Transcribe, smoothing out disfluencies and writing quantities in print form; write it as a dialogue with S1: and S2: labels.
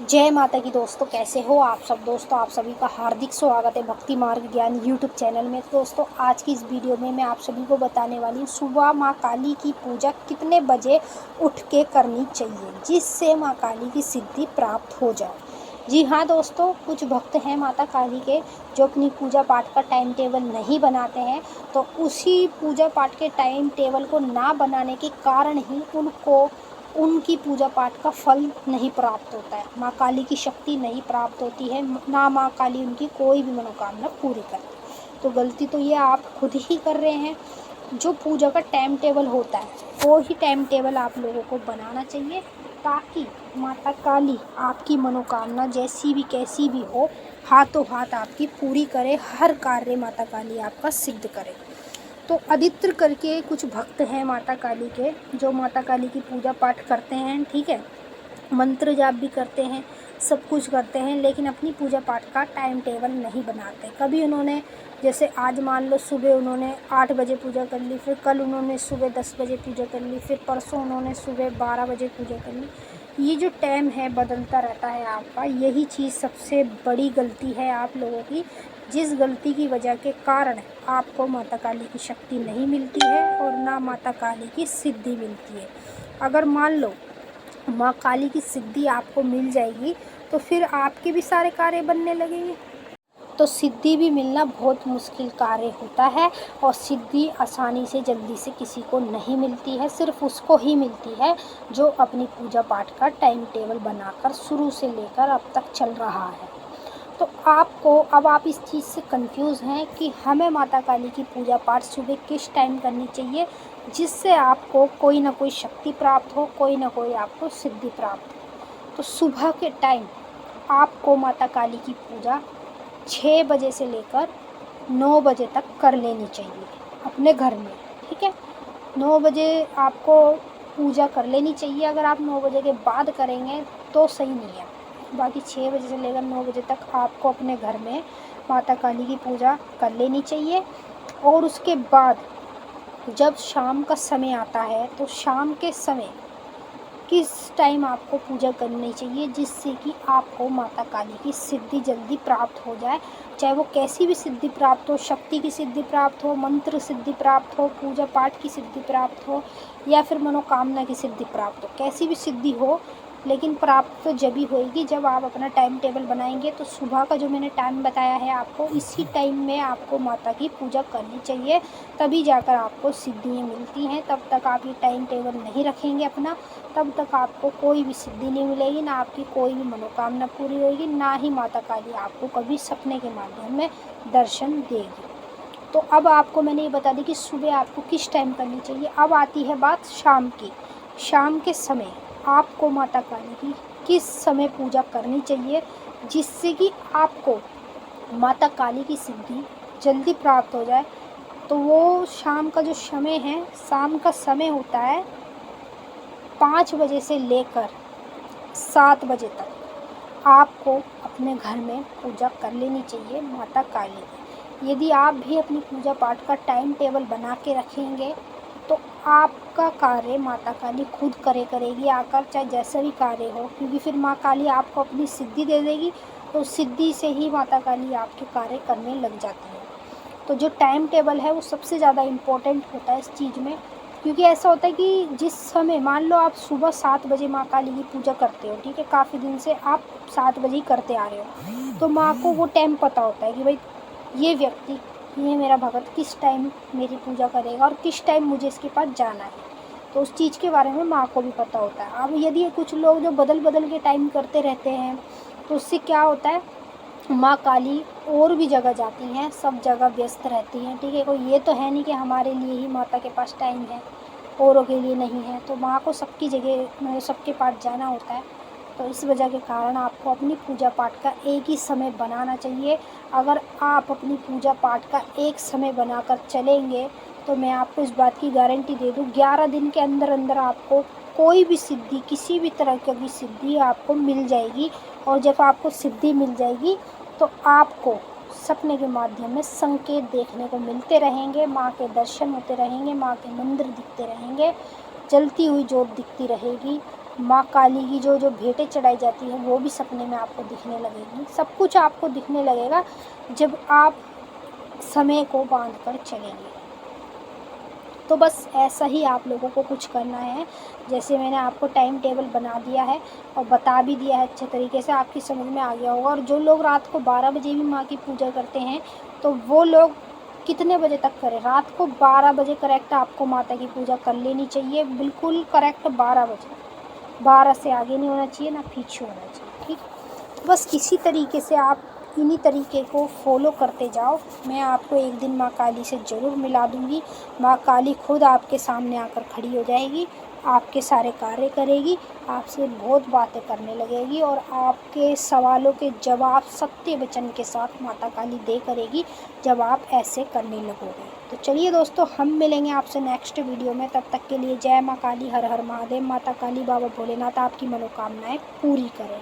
S1: जय माता की दोस्तों, कैसे हो आप सब। दोस्तों आप सभी का हार्दिक स्वागत है भक्ति मार्ग ज्ञान यूट्यूब चैनल में। दोस्तों आज की इस वीडियो में मैं आप सभी को बताने वाली हूँ सुबह माँ काली की पूजा कितने बजे उठ के करनी चाहिए जिससे माँ काली की सिद्धि प्राप्त हो जाए। जी हाँ दोस्तों, कुछ भक्त हैं माता काली के जो अपनी पूजा पाठ का टाइम टेबल नहीं बनाते हैं, तो उसी पूजा पाठ के टाइम टेबल को ना बनाने के कारण ही उनकी पूजा पाठ का फल नहीं प्राप्त होता है, माँ काली की शक्ति नहीं प्राप्त होती है, ना माँ काली उनकी कोई भी मनोकामना पूरी करती। तो गलती तो ये आप खुद ही कर रहे हैं। जो पूजा का टाइम टेबल होता है वो ही टाइम टेबल आप लोगों को बनाना चाहिए, ताकि माता काली आपकी मनोकामना जैसी भी कैसी भी हो, हाथों हाथ आपकी पूरी करे, हर कार्य माता काली आपका सिद्ध करे। तो अधित्र करके कुछ भक्त हैं माता काली के, जो माता काली की पूजा पाठ करते हैं, ठीक है, मंत्र जाप भी करते हैं, सब कुछ करते हैं, लेकिन अपनी पूजा पाठ का टाइम टेबल नहीं बनाते। कभी उन्होंने, जैसे आज मान लो सुबह उन्होंने 8 बजे पूजा कर ली, फिर कल उन्होंने सुबह 10 बजे पूजा कर ली, फिर परसों उन्होंने सुबह 12 बजे पूजा कर ली। ये जो टाइम है बदलता रहता है आपका, यही चीज़ सबसे बड़ी गलती है आप लोगों की, जिस गलती की वजह के कारण आपको माता काली की शक्ति नहीं मिलती है और ना माता काली की सिद्धि मिलती है। अगर मान लो माँ काली की सिद्धि आपको मिल जाएगी तो फिर आपके भी सारे कार्य बनने लगेंगे। तो सिद्धि भी मिलना बहुत मुश्किल कार्य होता है, और सिद्धि आसानी से जल्दी से किसी को नहीं मिलती है, सिर्फ उसको ही मिलती है जो अपनी पूजा पाठ का टाइम टेबल बनाकर शुरू से लेकर अब तक चल रहा है। तो अब आप इस चीज़ से कंफ्यूज हैं कि हमें माता काली की पूजा पाठ सुबह किस टाइम करनी चाहिए जिससे आपको कोई ना कोई शक्ति प्राप्त हो, कोई ना कोई आपको सिद्धि प्राप्त हो। तो सुबह के टाइम आपको माता काली की पूजा 6 बजे से लेकर 9 बजे तक कर लेनी चाहिए अपने घर में, ठीक है। 9 बजे आपको पूजा कर लेनी चाहिए। अगर आप 9 बजे के बाद करेंगे तो सही नहीं है, बाकी 6 बजे से लेकर 9 बजे तक आपको अपने घर में माता काली की पूजा कर लेनी चाहिए। और उसके बाद जब शाम का समय आता है तो शाम के समय किस टाइम आपको पूजा करनी चाहिए जिससे कि आपको माता काली की सिद्धि जल्दी प्राप्त हो जाए। चाहे वो कैसी भी सिद्धि प्राप्त हो, शक्ति की सिद्धि प्राप्त हो, मंत्र सिद्धि प्राप्त हो, पूजा पाठ की सिद्धि प्राप्त हो, या फिर मनोकामना की सिद्धि प्राप्त हो, कैसी भी सिद्धि हो, लेकिन प्राप्त तो जब ही होएगी जब आप अपना टाइम टेबल बनाएंगे। तो सुबह का जो मैंने टाइम बताया है आपको, इसी टाइम में आपको माता की पूजा करनी चाहिए, तभी जाकर आपको सिद्धियाँ मिलती हैं। तब तक आप ये टाइम टेबल नहीं रखेंगे अपना, तब तक आपको कोई भी सिद्धि नहीं मिलेगी, ना आपकी कोई भी मनोकामना पूरी होगी, ना ही माता काली आपको कभी सपने के माध्यम में दर्शन देगी। तो अब आपको मैंने ये बता दी कि सुबह आपको किस टाइम करनी चाहिए। अब आती है बात शाम की। शाम के समय आपको माता काली की किस समय पूजा करनी चाहिए जिससे कि आपको माता काली की सिद्धि जल्दी प्राप्त हो जाए। तो वो शाम का जो समय है, शाम का समय होता है 5 बजे से लेकर 7 बजे तक आपको अपने घर में पूजा कर लेनी चाहिए माता काली की। यदि आप भी अपनी पूजा पाठ का टाइम टेबल बना के रखेंगे तो आपका कार्य माता काली खुद करेगी आकर, चाहे जैसा भी कार्य हो, क्योंकि फिर माँ काली आपको अपनी सिद्धि दे देगी। तो सिद्धि से ही माता काली आपके कार्य करने लग जाती है। तो जो टाइम टेबल है वो सबसे ज़्यादा इम्पोर्टेंट होता है इस चीज़ में, क्योंकि ऐसा होता है कि जिस समय मान लो आप सुबह 7 बजे माँ काली की पूजा करते हो, ठीक है, काफ़ी दिन से आप 7 बजे ही करते आ रहे हो, तो माँ को वो टाइम पता होता है कि भाई ये व्यक्ति, ये मेरा भगत किस टाइम मेरी पूजा करेगा और किस टाइम मुझे इसके पास जाना है। तो उस चीज़ के बारे में माँ को भी पता होता है। अब यदि कुछ लोग जो बदल बदल के टाइम करते रहते हैं तो उससे क्या होता है, माँ काली और भी जगह जाती हैं, सब जगह व्यस्त रहती हैं, ठीक है। कोई ये तो है नहीं कि हमारे लिए ही माता के पास टाइम है, औरों के लिए नहीं है। तो माँ को सबकी जगह मतलब सबके पास जाना होता है। तो इस वजह के कारण आपको अपनी पूजा पाठ का एक ही समय बनाना चाहिए। अगर आप अपनी पूजा पाठ का एक समय बनाकर चलेंगे तो मैं आपको इस बात की गारंटी दे दूँ, 11 दिन के अंदर अंदर आपको कोई भी सिद्धि, किसी भी तरह की सिद्धि आपको मिल जाएगी। और जब आपको सिद्धि मिल जाएगी तो आपको सपने के माध्यम में संकेत देखने को मिलते रहेंगे, माँ के दर्शन होते रहेंगे, माँ के मंदिर दिखते रहेंगे, जलती हुई जोत दिखती रहेगी, माँ काली की जो जो भेंटें चढ़ाई जाती है वो भी सपने में आपको दिखने लगेगी। सब कुछ आपको दिखने लगेगा जब आप समय को बांध कर चलेंगे। तो बस ऐसा ही आप लोगों को कुछ करना है। जैसे मैंने आपको टाइम टेबल बना दिया है और बता भी दिया है अच्छे तरीके से, आपकी समझ में आ गया होगा। और जो लोग रात को 12 बजे भी माँ की पूजा करते हैं तो वो लोग कितने बजे तक करें? रात को 12 बजे करेक्ट आपको माता की पूजा कर लेनी चाहिए, बिल्कुल करेक्ट 12 बजे। 12 से आगे नहीं होना चाहिए, ना पीछे होना चाहिए, ठीक। तो बस इसी तरीके से आप इन्हीं तरीके को फॉलो करते जाओ। मैं आपको एक दिन माँ काली से ज़रूर मिला दूँगी। माँ काली खुद आपके सामने आकर खड़ी हो जाएगी, आपके सारे कार्य करेगी, आपसे बहुत बातें करने लगेगी और आपके सवालों के जवाब सत्य वचन के साथ माता काली दे करेगी जब आप ऐसे करने लगोगे। तो चलिए दोस्तों, हम मिलेंगे आपसे नेक्स्ट वीडियो में। तब तक के लिए जय माँ काली, हर हर महादेव। माता काली बाबा भोलेनाथ आपकी मनोकामनाएं पूरी करें।